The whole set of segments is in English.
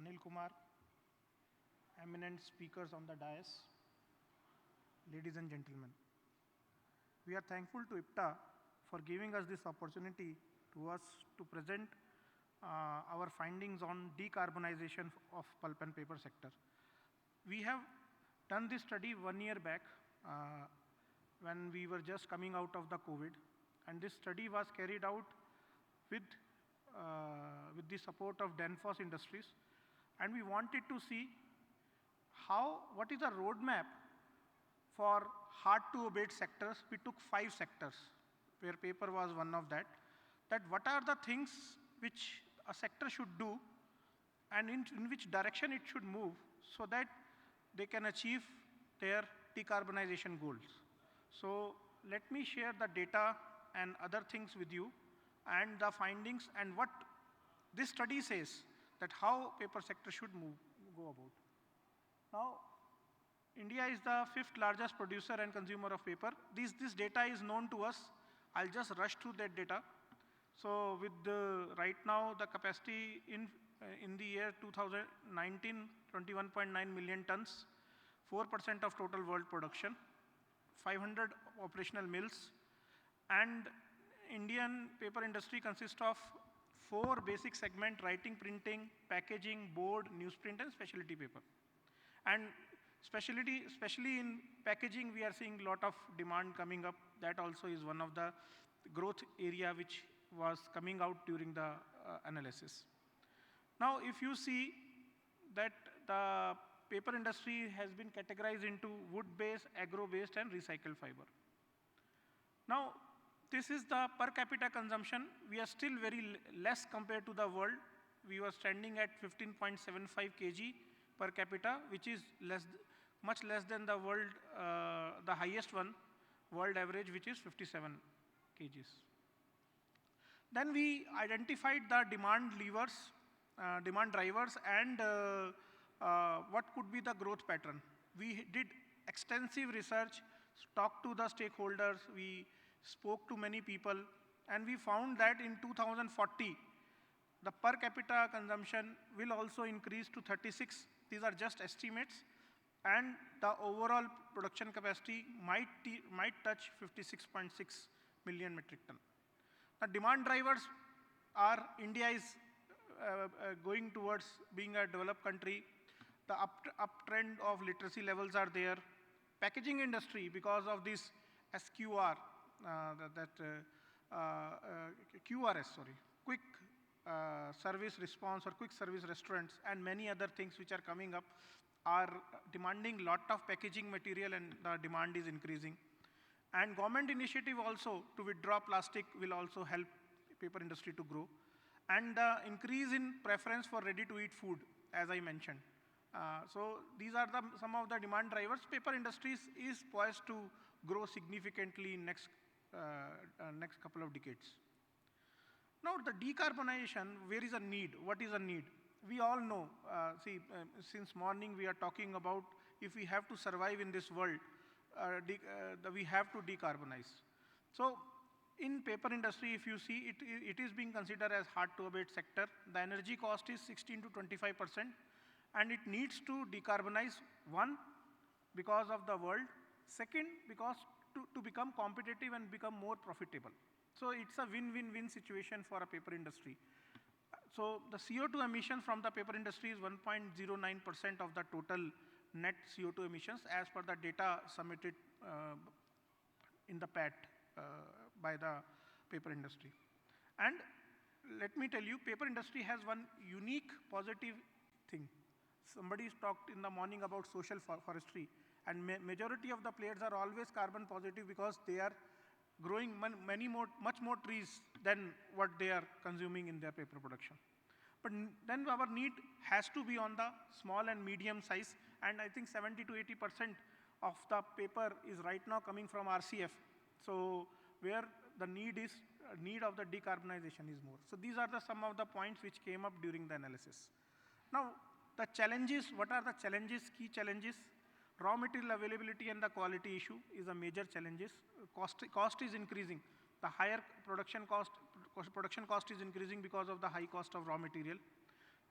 Anil Kumar, eminent speakers on the dais, ladies and gentlemen. We are thankful to IPTA for giving us this opportunity to us to present our findings on decarbonization of pulp and paper sector. We have done this study 1 year back when we were just coming out of the COVID, and this study was carried out with the support of Danfoss Industries, and we wanted to see what is the roadmap for hard to abate sectors. We took 5 sectors, where paper was one of that what are the things which a sector should do and in which direction it should move so that they can achieve their decarbonization goals. So let me share the data and other things with you and the findings and what this study says that how paper sector should go about. Now, India is the 5th largest producer and consumer of paper. This data is known to us. I'll just rush through that data. So with right now the capacity in the year 2019, 21.9 million tons, 4% of total world production, 500 operational mills, and Indian paper industry consists of 4 basic segments: writing, printing, packaging, board, newsprint, and specialty paper. And especially in packaging, we are seeing a lot of demand coming up. That also is one of the growth area which was coming out during the analysis. Now, if you see that the paper industry has been categorized into wood-based, agro-based, and recycled fiber. Now, this is the per capita consumption. We are still very less compared to the world. We were standing at 15.75 kg per capita, which is much less than the world, the highest one, world average, which is 57 kgs. Then we identified the demand levers, demand drivers, and what could be the growth pattern. We did extensive research, talked to the stakeholders, we spoke to many people, and we found that in 2040, the per capita consumption will also increase to 36. These are just estimates, and the overall production capacity might touch 56.6 million metric ton. The demand drivers are India is going towards being a developed country. The uptrend of literacy levels are there. Packaging industry, because of this SQR, QRS, sorry, quick service response or quick service restaurants and many other things which are coming up are demanding lot of packaging material, and the demand is increasing. And government initiative also to withdraw plastic will also help paper industry to grow. And the increase in preference for ready-to-eat food, as I mentioned. So these are some of the demand drivers. Paper industries is poised to grow significantly in next couple of decades. Now the decarbonization, where is a need? What is a need? We all know, since morning we are talking about if we have to survive in this world, we have to decarbonize. So in paper industry, if you see, it is being considered as hard to abate sector. The energy cost is 16 to 25%, and it needs to decarbonize. One, because of the world. Second, because to become competitive and become more profitable. So it's a win-win-win situation for a paper industry. So the CO2 emission from the paper industry is 1.09% of the total net CO2 emissions as per the data submitted in the PAT by the paper industry. And let me tell you, paper industry has one unique positive thing. Somebody talked in the morning about social forestry, and majority of the players are always carbon positive because they are growing much more trees than what they are consuming in their paper production. But then our need has to be on the small and medium size, and I think 70 to 80% of the paper is right now coming from RCF. So where the need of the decarbonization is more. So these are some of the points which came up during the analysis. Now the challenges, what are the challenges, key challenges? Raw material availability and the quality issue is a major challenges. Cost is increasing. The higher production cost is increasing because of the high cost of raw material.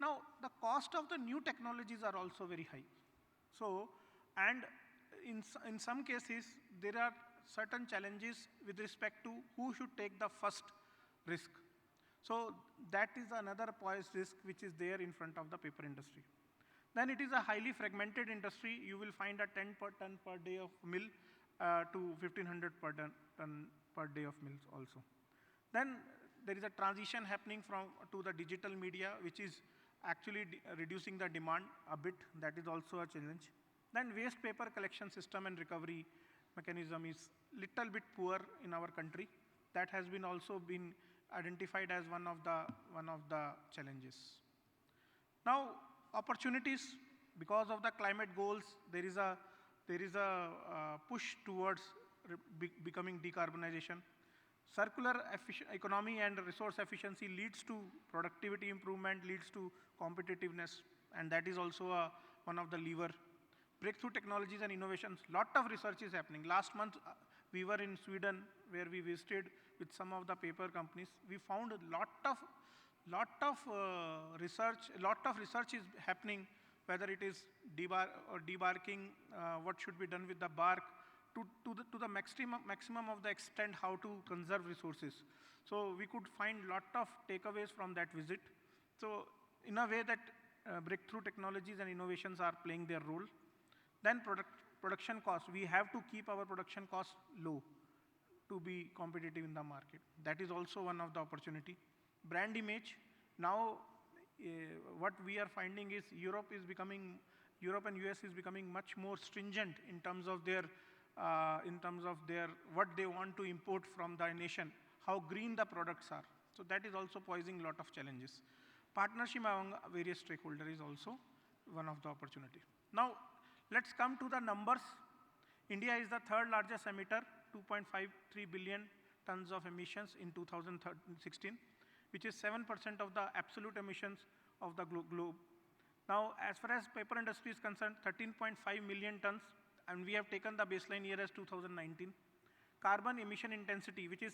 Now, the cost of the new technologies are also very high. So, and in some cases, there are certain challenges with respect to who should take the first risk. So, that is another poised risk which is there in front of the paper industry. Then it is a highly fragmented industry. You will find a 10 per ton per day of mill to 1500 per ton per day of mills also. Then there is a transition happening from to the digital media, which is actually reducing the demand a bit. That is also a challenge. Then waste paper collection system and recovery mechanism is little bit poor in our country. That has been also been identified as one of the challenges. Now, opportunities, because of the climate goals, there is a push towards becoming decarbonization. Circular economy and resource efficiency leads to productivity improvement, leads to competitiveness, and that is also one of the lever. Breakthrough technologies and innovations, lot of research is happening. Last month, we were in Sweden where we visited with some of the paper companies. We found a lot of research is happening, whether it is debarking, what should be done with the bark, to the maximum of the extent how to conserve resources. So we could find lot of takeaways from that visit. So in a way that breakthrough technologies and innovations are playing their role. Then production costs, we have to keep our production costs low to be competitive in the market. That is also one of the opportunity. Brand image, now what we are finding is Europe and US is becoming much more stringent in terms of their what they want to import from the nation, how green the products are. So that is also posing a lot of challenges. Partnership among various stakeholders is also one of the opportunity. Now, let's come to the numbers. India is the third largest emitter, 2.53 billion tons of emissions in 2016, which is 7% of the absolute emissions of the globe. Now, as far as paper industry is concerned, 13.5 million tons, and we have taken the baseline year as 2019. Carbon emission intensity, which is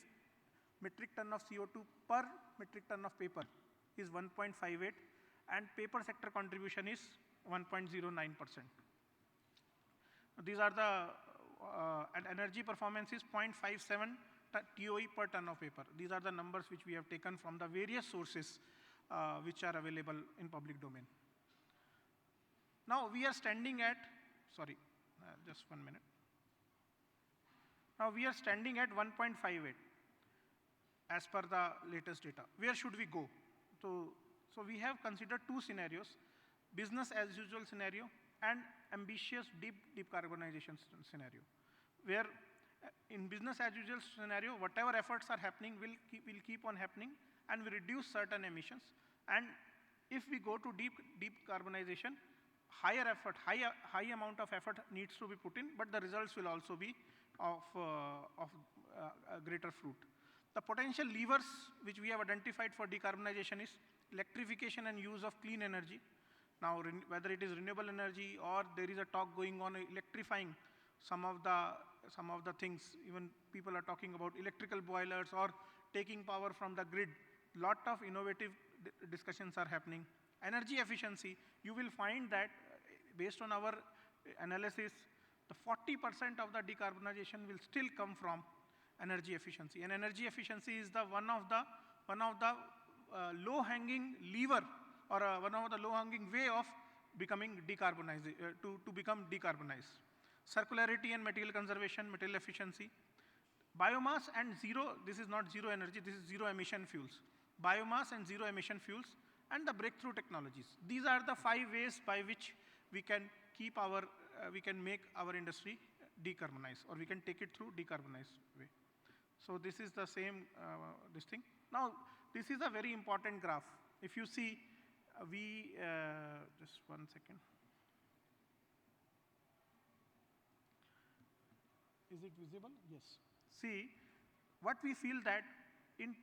metric ton of CO2 per metric ton of paper, is 1.58, and paper sector contribution is 1.09%. These are the, and energy performance is 0.57 TOE per ton of paper. These are the numbers which we have taken from the various sources which are available in public domain. Now we are standing at, just 1 minute. Now we are standing at 1.58 as per the latest data. Where should we go? So we have considered two scenarios, business as usual scenario and ambitious deep decarbonization scenario, where in business as usual scenario, whatever efforts are happening will keep on happening, and we reduce certain emissions. And if we go to deep carbonization, high amount of effort needs to be put in, but the results will also be of greater fruit. The potential levers which we have identified for decarbonization is electrification and use of clean energy. Now, whether it is renewable energy or there is a talk going on electrifying some of the things, even people are talking about electrical boilers or taking power from the grid. Lot of innovative discussions are happening. Energy efficiency, you will find that based on our analysis, the 40% of the decarbonization will still come from energy efficiency. And energy efficiency is the one of the low-hanging lever, or one of the low-hanging way of becoming decarbonized, to become decarbonized. Circularity and material conservation, material efficiency. Biomass and zero, this is not zero energy, this is zero emission fuels. Biomass and zero emission fuels, and the breakthrough technologies. These are the 5 ways by which we can keep we can make our industry decarbonize, or we can take it through decarbonized way. So this is the same, this thing. Now, this is a very important graph. If you see, just 1 second. Is it visible? Yes. See, what we feel that in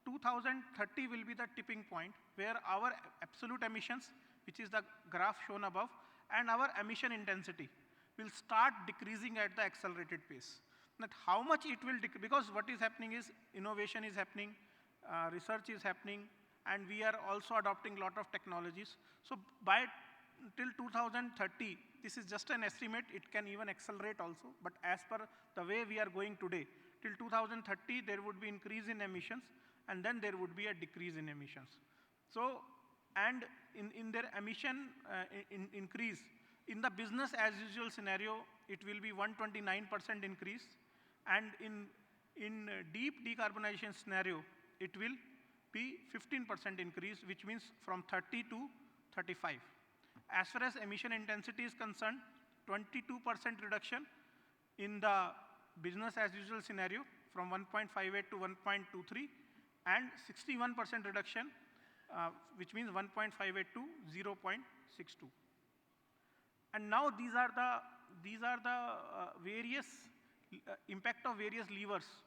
2030 will be the tipping point where our absolute emissions, which is the graph shown above, and our emission intensity will start decreasing at the accelerated pace. Not how much it will decrease, because what is happening is innovation is happening, research is happening, and we are also adopting a lot of technologies. So by till 2030, this is just an estimate, it can even accelerate also, but as per the way we are going today, till 2030 there would be increase in emissions, and then there would be a decrease in emissions. So, and in their emission increase, in the business as usual scenario, it will be 129% increase, and in deep decarbonization scenario, it will be 15% increase, which means from 30 to 35. As far as emission intensity is concerned, 22% reduction in the business as usual scenario from 1.58 to 1.23, and 61% reduction, which means 1.58 to 0.62. And now these are the various impact of various levers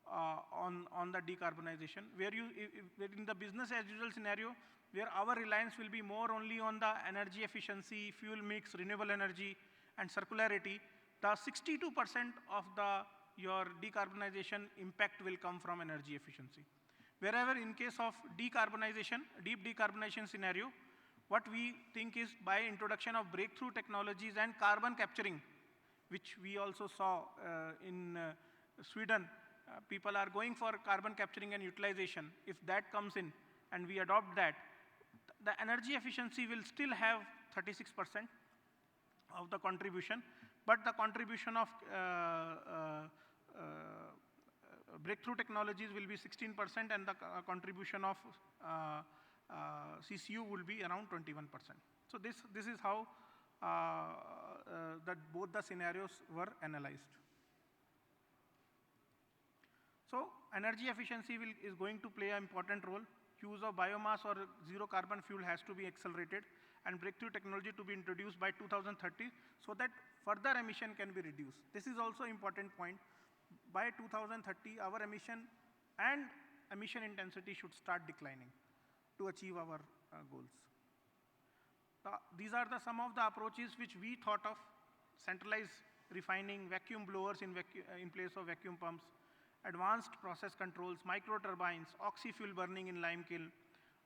on the decarbonization, where in the business as usual scenario, where our reliance will be more only on the energy efficiency, fuel mix, renewable energy, and circularity, the 62% of your decarbonization impact will come from energy efficiency. Wherever in case of decarbonization, deep decarbonization scenario, what we think is by introduction of breakthrough technologies and carbon capturing, which we also saw in Sweden, people are going for carbon capturing and utilization. If that comes in and we adopt that, the energy efficiency will still have 36% of the contribution, but the contribution of breakthrough technologies will be 16%, and the contribution of CCU will be around 21%. So this is how that both the scenarios were analyzed. So energy efficiency is going to play an important role. Use of biomass or zero carbon fuel has to be accelerated, and breakthrough technology to be introduced by 2030, so that further emission can be reduced. This is also important point. By 2030, our emission and emission intensity should start declining to achieve our goals. These are some of the approaches which we thought of: centralized refining, vacuum blowers in place of vacuum pumps, advanced process controls, micro turbines, oxy-fuel burning in lime kiln,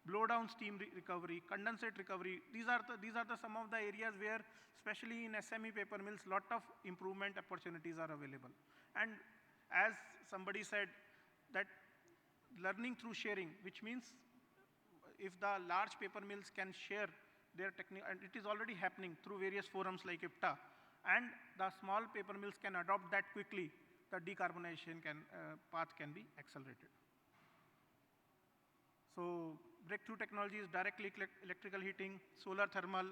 blow down steam recovery, condensate recovery. These are some of the areas where, especially in SME paper mills, lot of improvement opportunities are available. And as somebody said, that learning through sharing, which means if the large paper mills can share their technique, and it is already happening through various forums like IPTA, and the small paper mills can adopt that quickly, the decarbonization path can be accelerated. So breakthrough technologies: directly electrical heating, solar thermal,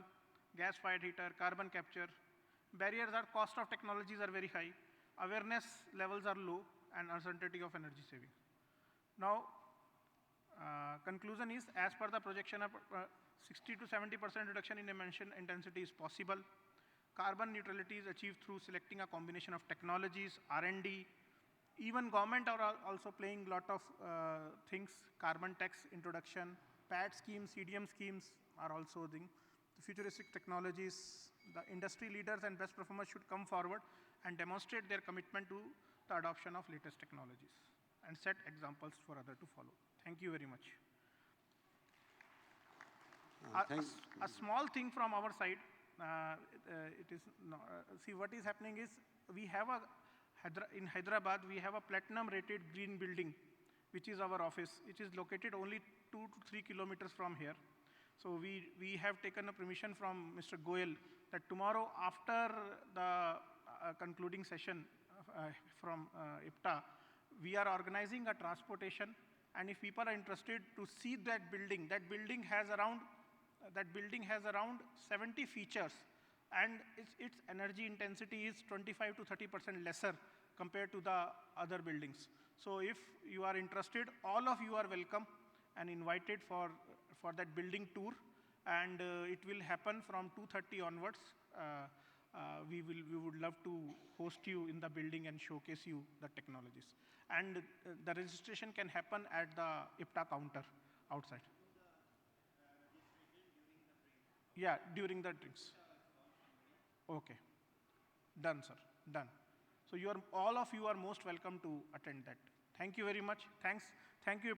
gas-fired heater, carbon capture. Barriers are cost of technologies are very high, awareness levels are low, and uncertainty of energy saving. Now, conclusion is, as per the projection of 60 to 70% reduction in emission intensity is possible. Carbon neutrality is achieved through selecting a combination of technologies, R&D. Even government are also playing lot of things, carbon tax introduction, PAT schemes, CDM schemes are also the futuristic technologies. The industry leaders and best performers should come forward and demonstrate their commitment to the adoption of latest technologies and set examples for others to follow. Thank you very much. A small thing from our side, see what is happening is, we have in Hyderabad, we have a platinum rated green building, which is our office, which is located only 2 to 3 kilometers from here. So we have taken a permission from Mr. Goyal that tomorrow after the concluding session from IPTA, we are organizing a transportation, and if people are interested to see that building has around 70 features, and its energy intensity is 25 to 30% lesser compared to the other buildings. So if you are interested, all of you are welcome and invited for that building tour, and it will happen from 2:30 onwards. We would love to host you in the building and showcase you the technologies. And the registration can happen at the IPTA counter outside. Yeah, during the drinks. Okay. Done, sir. Done. So all of you are most welcome to attend that. Thank you very much. Thanks. Thank you.